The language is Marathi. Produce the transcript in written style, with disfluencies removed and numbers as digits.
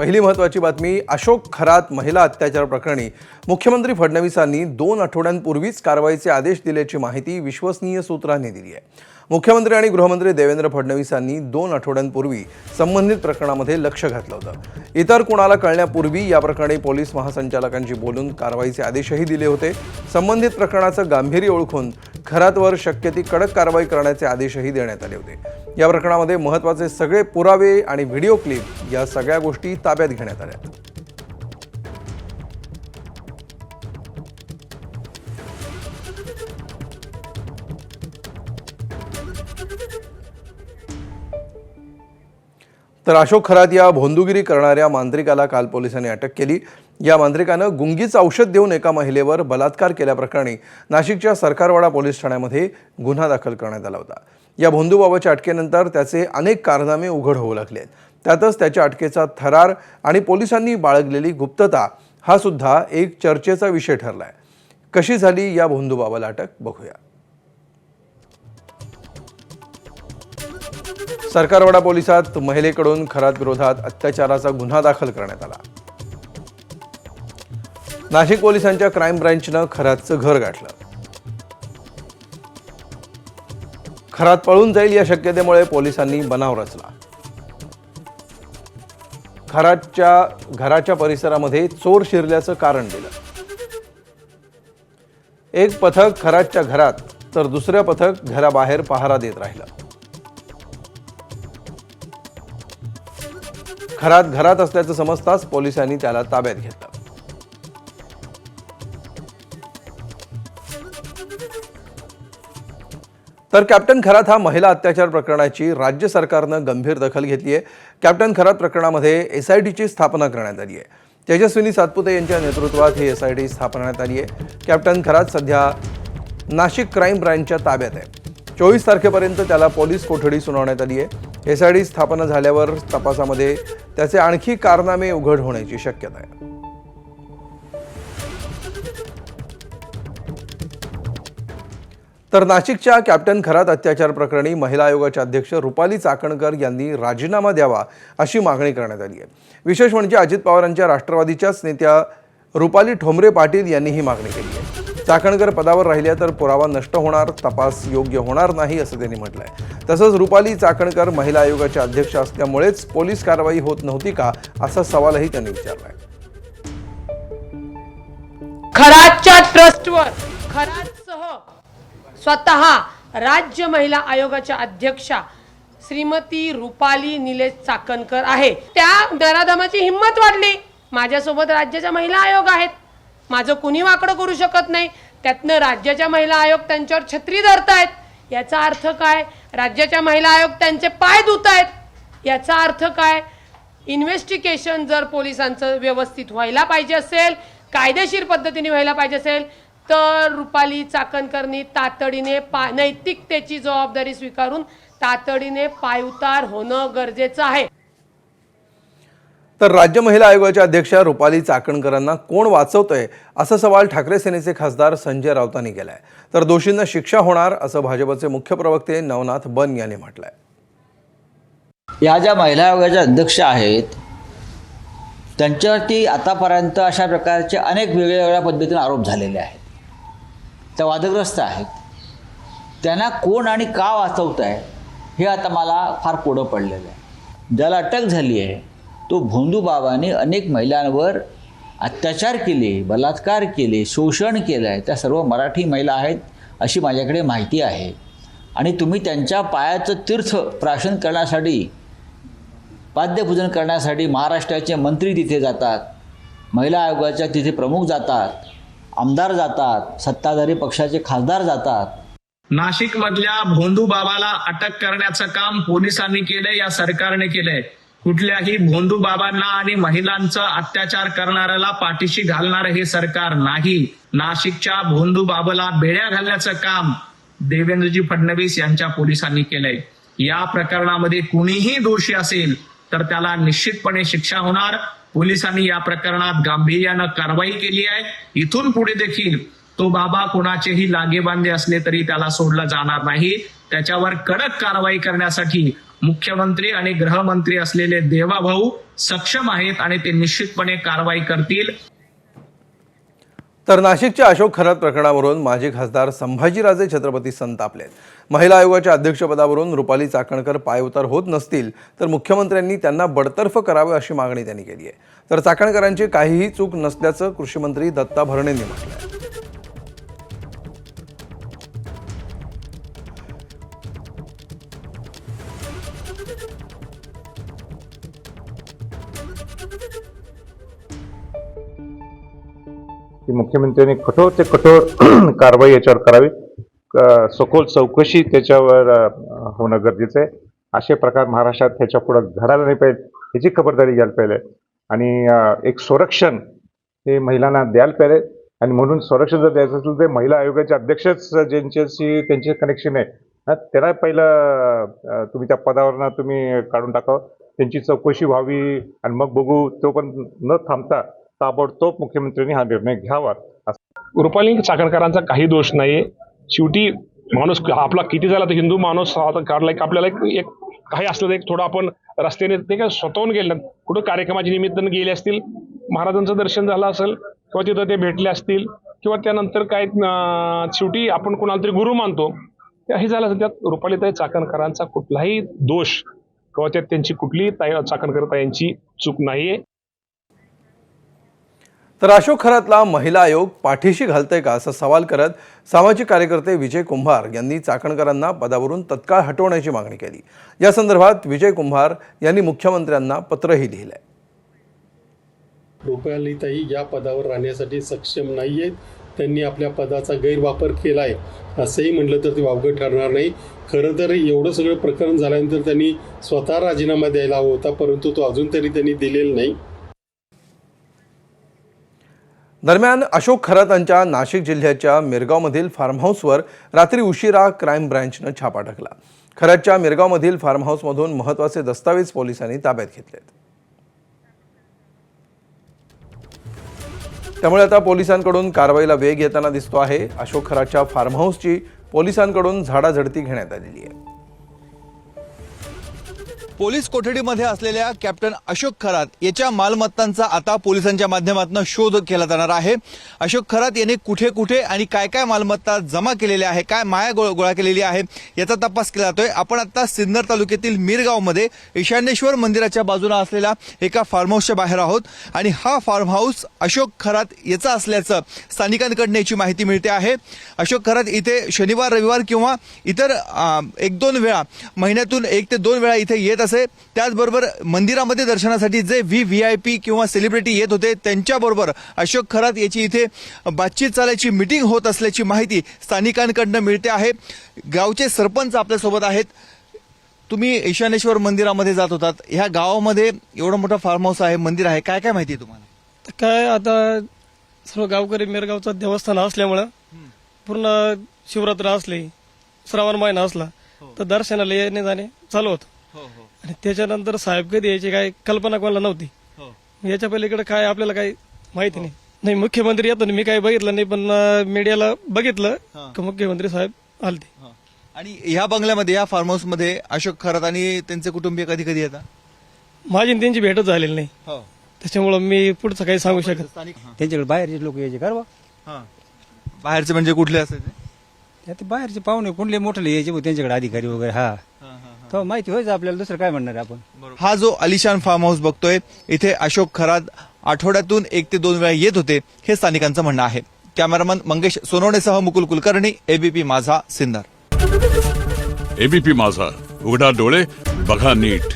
पहिली महत्त्वाची बातमी, अशोक खरात महिला अत्याचार प्रकरणी मुख्यमंत्री फडणवीसांनी 2 आठवड्यांपूर्वीच कारवाईचे आदेश दिल्याची माहिती विश्वसनीय सूत्रांनी दिली आहे। मुख्यमंत्री आणि गृहमंत्री देवेंद्र फडणवीसांनी 2 आठवड्यांपूर्वी संबंधित प्रकरणामध्ये लक्ष घातलं होतं। इतर कोणाला कळण्यापूर्वी या प्रकरणी पोलीस महासंचालकांची बोलून कारवाईचे आदेशही दिले होते। संबंधित प्रकरणाचं गांभीर्य ओळखून खरातवर शक्य ती कडक कारवाई करण्याचे आदेशही देण्यात आले होते। या प्रकरणामध्ये महत्त्वाचे सगळे पुरावे आणि व्हिडिओ क्लिप या सगळ्या गोष्टी ताब्यात घेण्यात आल्या। तर अशोक खरात या भोंदूगिरी करणाऱ्या मांत्रिकाला काल पोलिसांनी अटक केली। या मांत्रिकानं गुंगीचं औषध देऊन एका महिलेवर बलात्कार केल्याप्रकरणी नाशिकच्या सरकारवाडा पोलीस ठाण्यामध्ये गुन्हा दाखल करण्यात आला होता। या भोंदूबाबाच्या अटकेनंतर त्याचे अनेक कारनामे उघड होऊ लागले। त्यातच त्याच्या अटकेचा थरार आणि पोलिसांनी बाळगलेली गुप्तता हा सुद्धा एक चर्चेचा विषय ठरलाय। कशी झाली या भोंदूबाबाला अटक, बघूया। सरकारवाडा पोलिसात महिलेकडून खरात विरोधात अत्याचाराचा गुन्हा दाखल करण्यात आला। नाशिक पोलिसांच्या क्राईम ब्रँचनं खरातचं घर गाठलं। खरात पळून जाईल या शक्यतेमुळे पोलिसांनी बनाव रचला। खरातच्या घराच्या परिसरामध्ये चोर शिरल्याचं कारण दिलं। एक पथक खरातच्या घरात तर दुसरं पथक घराबाहेर पहारा देत राहिलं। खरात घरात असल्याचं समजताच पोलिसांनी त्याला ताब्यात घेतलं। तर कॅप्टन खरात हा महिला अत्याचार प्रकरणाची राज्य सरकारनं गंभीर दखल घेतली आहे। कॅप्टन खरात प्रकरणामध्ये SITची स्थापना करण्यात आली आहे। तेजस्विनी सातपुते यांच्या नेतृत्वात ही SIT स्थापण्यात आली आहे। कॅप्टन खरात सध्या नाशिक क्राईम ब्रँचच्या ताब्यात आहे। 24 तारखेपर्यंत त्याला पोलीस कोठडी सुनावण्यात आली आहे। SIT स्थापना झाल्यावर तपासामध्ये त्याचे आणखी कारनामे उघड होण्याची शक्यता आहे। तर नाशिकच्या कॅप्टन खरात अत्याचार प्रकरणी महिला आयोगाच्या अध्यक्ष रुपाली चाकणकर यांनी राजीनामा द्यावा अशी मागणी करण्यात आली आहे। विशेष म्हणजे अजित पवारांच्या राष्ट्रवादीच्याच नेत्या रुपाली ठोंबरे पाटील यांनी ही मागणी केली आहे। चाकणकर पदावर राहिल्या तर पुरावा नष्ट होणार, तपास योग्य होणार नाही असं त्यांनी म्हटलंय। तसंच रुपाली चाकणकर महिला आयोगाच्या अध्यक्ष असल्यामुळेच पोलीस कारवाई होत नव्हती का असा सवालही त्यांनी विचारलाय। खरातच्या ट्रस्टवर खरातसह स्वतः राज्य महिला आयोगाच्या अध्यक्षा श्रीमती रुपाली निलेश चाकणकर आहे। त्या नराधमाची हिंमत वाढली। माझ्यासोबत राज्याच्या महिला आयोग आहेत, माझं कुणी वाकडं करू शकत नाही। त्यातनं राज्याच्या महिला आयोग त्यांच्यावर छत्री धरतायत। याचा अर्थ काय? राज्याच्या महिला आयोग त्यांचे पाय धुतायत। याचा अर्थ काय? इन्व्हेस्टिगेशन जर पोलिसांचं व्यवस्थित व्हायला पाहिजे असेल, कायदेशीर पद्धतीने व्हायला पाहिजे असेल तर रुपाली चाकणकरनी तातडीने नैतिकतेची जबाबदारी स्वीकारून तातडीने पायउतार होणं गरजेचं आहे। तर राज्य महिला आयोगाच्या अध्यक्षा रुपाली चाकणकरांना कोण वाचवतंय असा सवाल ठाकरे सेनेचे खासदार संजय राऊतांनी केलाय। तर दोषींना शिक्षा होणार असं भाजपचे मुख्य प्रवक्ते नवनाथ बन यांनी म्हटलंय। या ज्या महिला आयोगाच्या अध्यक्ष आहेत त्यांच्यावरती आतापर्यंत अशा प्रकारचे अनेक वेगवेगळ्या पद्धतीने आरोप झालेले आहेत, त्या वादग्रस्त आहेत। त्यांना कोण आणि का वाचवत आहे हे आता मला फार कोडं पडलेलं आहे। ज्याला अटक झाली आहे तो भोंदूबाबाने अनेक महिलांवर अत्याचार केले, बलात्कार केले, शोषण केलं आहे। त्या सर्व मराठी महिला आहेत अशी माझ्याकडे माहिती आहे। आणि तुम्ही त्यांच्या पायाचं तीर्थ प्राशन करण्यासाठी, पाद्यपूजन करण्यासाठी महाराष्ट्राचे मंत्री तिथे जातात, महिला आयोगाच्या तिथे प्रमुख जातात, आमदार जातात, सत्ताधारी पक्षाचे खासदार जातात। नाशिकमधल्या भोंदूबाबाला अटक करण्याचं काम पोलिसांनी केलंय, या सरकारने केलंय। कुठल्याही भोंदूबाबांना आणि महिलांचा अत्याचार करणाऱ्याला पाठीशी घालणारं हे सरकार नाही। नाशिकच्या भोंदूबाबाला बेड्या घालण्याचं काम देवेंद्रजी फडणवीस यांच्या पोलिसांनी केलंय। या प्रकरणामध्ये कुणीही दोषी असेल तर त्याला निश्चितपणे शिक्षा होणार। पोलिसांनी या प्रकरणात गांभीर्यानं कारवाई केली आहे। इथून पुढे देखील तो बाबा कुणाचेही लागेबांधे असले तरी त्याला सोडलं जाणार नाही। त्याच्यावर कडक कारवाई करण्यासाठी मुख्यमंत्री आणि गृहमंत्री असलेले देवाभाऊ सक्षम आहेत आणि ते निश्चितपणे कारवाई करतील. तर नाशिकच्या अशोक खरात प्रकरणावरून माजी खासदार संभाजीराजे छत्रपती संतापलेत. महिला आयोगाच्या अध्यक्षपदावरून रुपाली चाकणकर पायउतार होत नसतील तर मुख्यमंत्र्यांनी त्यांना बडतर्फ करावे अशी मागणी त्यांनी केली आहे. तर चाकणकरांची काहीही चूक नसल्याचं कृषीमंत्री दत्ता भरणेंनी म्हटलं आहे. की मुख्यमंत्र्यांनी कठोर ते कठोर कारवाई याच्यावर करावी, सखोल चौकशी त्याच्यावर होणं गरजेचं आहे. असे प्रकार महाराष्ट्रात ह्याच्या पुढे घडायला नाही पाहिजे, ह्याची खबरदारी घ्यायला पाहिजे. आणि एक संरक्षण हे महिलांना द्यायला पाहिजे. आणि म्हणून संरक्षण जर द्यायचं असेल तर महिला आयोगाचे अध्यक्षच ज्यांच्याशी त्यांचे कनेक्शन आहे त्यांना पहिलं तुम्ही त्या पदावरनं तुम्ही काढून टाकावं, त्यांची चौकशी व्हावी आणि मग बघू. तो पण न थांबता ताबडतोब मुख्यमंत्र्यांनी हा निर्णय घ्यावा. रुपाली चाकणकरांचा काही दोष नाही. शेवटी माणूस आपला किती झाला तर हिंदू माणूस काढला की आपल्याला एक काही असलं तर एक थोडं आपण रस्त्याने ते काय स्वतःहून गेले कुठं कार्यक्रमाच्या निमित्तानं गेले असतील, महाराजांचं दर्शन झालं असेल किंवा तिथं ते भेटले असतील किंवा त्यानंतर काय शेवटी आपण कोणाला तरी गुरु मानतो हे झालं असेल. त्यात रुपालीताई चाकणकरांचा कुठलाही दोष किंवा त्यात त्यांची कुठलीही चाकणकर ताईंची चूक नाहीये. तर अशोक खरातला महिला आयोग पाठीशी घालतंय का असा सवाल करत सामाजिक कार्यकर्ते विजय कुंभार यांनी चाकणकरांना पदावरून तत्काळ हटवण्याची मागणी केली. या संदर्भात विजय कुंभार यांनी मुख्यमंत्र्यांना पत्रही लिहिलंय. रुपालीताई या पदावर राहण्यासाठी सक्षम नाही आहेत. त्यांनी आपल्या पदाचा गैरवापर केला आहे असंही म्हटलं तर ते वावगं ठरणार नाही. खरं तर एवढं सगळं प्रकरण झाल्यानंतर त्यांनी स्वतः राजीनामा द्यायला हवा होता, परंतु तो अजून तरी त्यांनी दिलेला नाही. दरम्यान अशोक खरातांच्या नाशिक जिल्ह्याच्या मिरगावमधील फार्म हाऊसवर रात्री उशिरा क्राईम ब्रँचनं छापा टाकला. खरातच्या मिरगावमधील फार्म हाऊसमधून महत्त्वाचे दस्तावेज पोलिसांनी ताब्यात घेतलेत. त्यामुळे आता पोलिसांकडून कारवाईला वेग येताना दिसतो आहे. अशोक खरातच्या फार्म हाऊसची पोलिसांकडून झाडाझडती घेण्यात आलेली आहे. पोलीस कोठडीमध्ये असलेल्या कॅप्टन अशोक खरात याच्या मालमत्तांचा आता पोलिसांच्या माध्यमातून शोध केला जाणार आहे. अशोक खरात याने कुठे कुठे आणि काय काय मालमत्ता जमा केलेल्या आहे, काय माया गोळा केलेली आहे याचा तपास केला जातोय. आपण आता सिन्नर तालुक्यातील मिरगावमध्ये ईशान्येश्वर मंदिराच्या बाजूला असलेल्या एका फार्म हाऊसच्या बाहेर आहोत आणि हा फार्म हाऊस अशोक खरात याचा असल्याचं स्थानिकांकडून याची माहिती मिळते आहे. अशोक खरात इथे शनिवार रविवार किंवा इतर 1-2 वेळा महिन्यातून 1 ते 2 वेळा इथे येत असे. त्याचबरोबर मंदिरामध्ये दर्शनासाठी जे VIP किंवा सेलिब्रिटी येत होते त्यांच्याबरोबर अशोक खरात याची इथे बातचीत चालायची मीटिंग होत असल्याची माहिती स्थानिकांकडून मिळते आहे. गावचे सरपंच आपल्यासोबत आहेत. तुम्ही ईशान्येश्वर मंदिरामध्ये जात होतात, ह्या गावामध्ये एवढं मोठं फार्म हाऊस आहे, मंदिर आहे, काय काय माहिती आहे तुम्हाला? काय आता सर्व गावकरी मिरगावचं देवस्थान असल्यामुळं पूर्ण शिवरात्र असली, श्रावण महिना असला तर दर्शनाला येणे जाणे चालू होतं. आणि त्याच्यानंतर साहेब कधी यायची काय कल्पना कोणाला नव्हती. याच्या पलीकडे काय आपल्याला काही माहिती नाही. मुख्यमंत्री येतो मी काही बघितलं नाही, पण मीडियाला बघितलं की मुख्यमंत्री साहेब आलते. आणि ह्या बंगल्यामध्ये या फार्म हाऊस मध्ये अशोक खरात आणि त्यांचे कुटुंबीय कधी कधी येतात? माझी त्यांची भेटच झालेली नाही, त्याच्यामुळं मी पुढचं काही सांगू शकत. त्यांच्याकडे बाहेरचे लोक यायचे का बा? बाहेरचे म्हणजे कुठले असायचे? ते बाहेरचे पाहुणे कुठले मोठे यायचे त्यांच्याकडे अधिकारी वगैरे. हा तो माहिती व्हायचं आपल्याला, दुसरं काय म्हणणार आपण. हा जो अलिशान फार्म हाऊस बघतोय इथे अशोक खरात आठवड्यातून 1 ते 2 वेळा येत होते हे स्थानिकांचं म्हणणं आहे. कॅमेरामन मंगेश सोनवणेसह मुकुल कुलकर्णी, ABP माझा, सिन्नर. ABP माझा, उघडा डोळे बघा नीट.